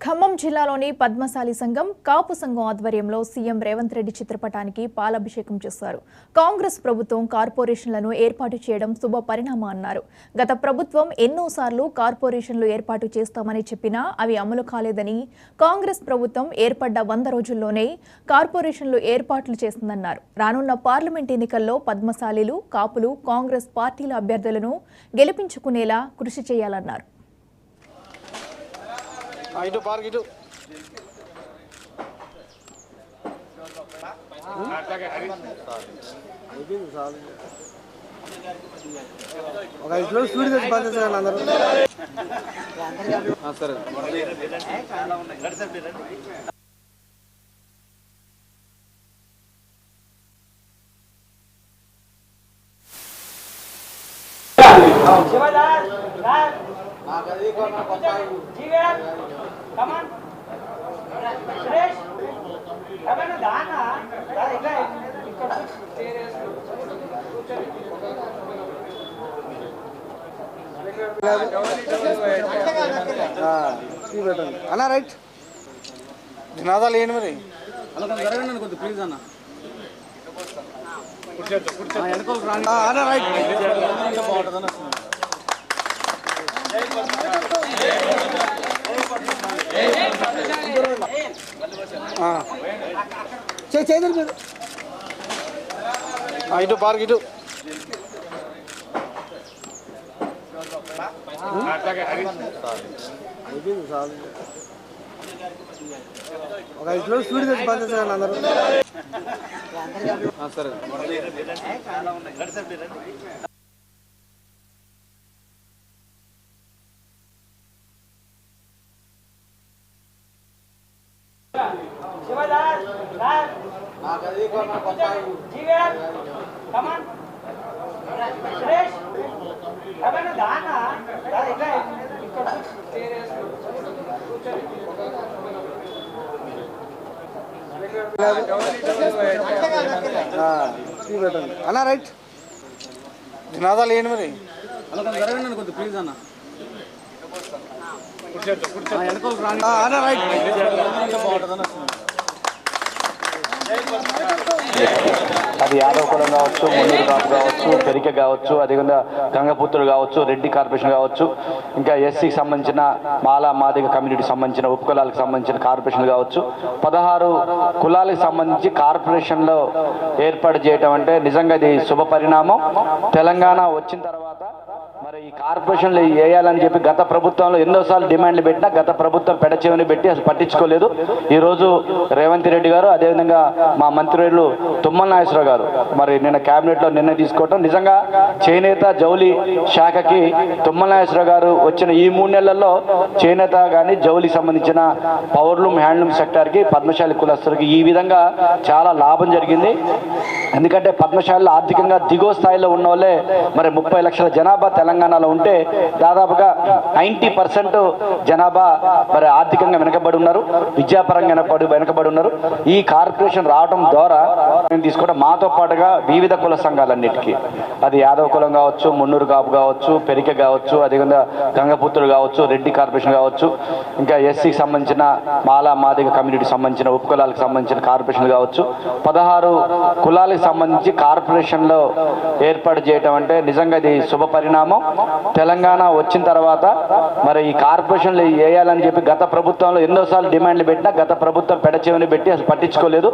ఖమ్మం జిల్లాలోని పద్మశాలి సంఘం కాపు సంఘం ఆధ్వర్యంలో సీఎం రేవంత్ రెడ్డి చిత్రపటానికి పాలాభిషేకం చేశారు. కాంగ్రెస్ ప్రభుత్వం కార్పొరేషన్లను ఏర్పాటు చేయడం శుభ పరిణామం అన్నారు. గత ప్రభుత్వం ఎన్నోసార్లు కార్పొరేషన్లు ఏర్పాటు చేస్తామని చెప్పినా అవి అమలు కాలేదని, కాంగ్రెస్ ప్రభుత్వం ఏర్పడ్డ 100 రోజుల్లోనే కార్పొరేషన్లు ఏర్పాట్లు చేస్తుందన్నారు. రానున్న పార్లమెంట్ ఎన్నికల్లో పద్మశాలీలు, కాపులు కాంగ్రెస్ పార్టీల అభ్యర్థులను గెలిపించుకునేలా కృషి చేయాలన్నారు. ఇటు పార్క్ ఇటు ఒక 5 కిలోలు స్పీడ్ తెచ్చి పనిచేస్తాను అందరూ. సరే అన్నా రైట్ నినాదాలు ఏంటి మరి జరగండి కొద్ది ప్లీజ్ అన్న అన్నా రైట్ బాగుంటుంది ఇటు పార్క్ ఇటు ఒక 5 కిలోలు స్పీడ్ తెచ్చి పనిచేస్తాను అందరూ. సరే అన్నా రైట్ నినాదాలు ఏంటి మరి జరగండి కొద్ది ప్లీజ్ అన్న అన్నా రైట్ బాగుంటుంది. అది యాదవ్ కులం కావచ్చు, మున్నూరు కాపు కావచ్చు, పెరిక కావచ్చు, అదేవిధంగా గంగపుత్రులు కావచ్చు, రెడ్డి కార్పొరేషన్ కావచ్చు, ఇంకా ఎస్సీకి సంబంధించిన మాలా మాదిగ కమ్యూనిటీకి సంబంధించిన ఉపకులాలకు సంబంధించిన కార్పొరేషన్లు కావచ్చు, 16 కులాలకు సంబంధించి కార్పొరేషన్లో ఏర్పాటు చేయటం అంటే నిజంగా ఇది శుభ పరిణామం. తెలంగాణ వచ్చిన తర్వాత మరి ఈ కార్పొరేషన్లు వేయాలని చెప్పి గత ప్రభుత్వంలో ఎన్నోసార్లు డిమాండ్లు పెట్టినా గత ప్రభుత్వం పెడచెవిని పెట్టి అసలు పట్టించుకోలేదు. ఈరోజు రేవంత్ రెడ్డి గారు, అదేవిధంగా మా మంత్రులు తుమ్మల నాగేశ్వరరావు గారు మరి నిన్న క్యాబినెట్లో నిర్ణయం తీసుకోవటం నిజంగా చేనేత జౌలి శాఖకి తుమ్మల నాగేశ్వరరావు గారు వచ్చిన ఈ 3 నెలల్లో చేనేత కానీ జౌలికి సంబంధించిన పవర్లూమ్ హ్యాండ్లూమ్ సెక్టార్కి పద్మశాలి కులస్తులకి ఈ విధంగా చాలా లాభం జరిగింది. ఎందుకంటే పద్మశాలిలో ఆర్థికంగా దిగువ స్థాయిలో ఉన్న వాళ్ళే మరి 30 లక్షల జనాభా తెలంగాణలో ఉంటే దాదాపుగా 90% జనాభా మరి ఆర్థికంగా వెనకబడి ఉన్నారు, విద్యాపరంగా వెనకబడి ఉన్నారు. ఈ కార్పొరేషన్ రావడం ద్వారా తీసుకోవడం మాతో పాటుగా వివిధ కుల సంఘాలన్నిటికీ, అది యాదవ్ కులం కావచ్చు, మున్నూరు కాపు కావచ్చు, పెరిక కావచ్చు, అదేవిధంగా గంగపుత్రులు కావచ్చు, రెడ్డి కార్పొరేషన్ కావచ్చు, ఇంకా ఎస్సీకి సంబంధించిన మాలా మాదిగ కమ్యూనిటీకి సంబంధించిన ఉపకులాలకు సంబంధించిన కార్పొరేషన్లు కావచ్చు, 16 కులాలకు సంబంధించి కార్పొరేషన్లో ఏర్పాటు చేయటం అంటే నిజంగా ఇది శుభ పరిణామం. తెలంగాణ వచ్చిన తర్వాత మరి ఈ కార్పొరేషన్లు వేయాలని చెప్పి గత ప్రభుత్వంలో ఎన్నోసార్లు డిమాండ్లు పెట్టినా గత ప్రభుత్వం పెడచెవిని పెట్టి అసలు పట్టించుకోలేదు.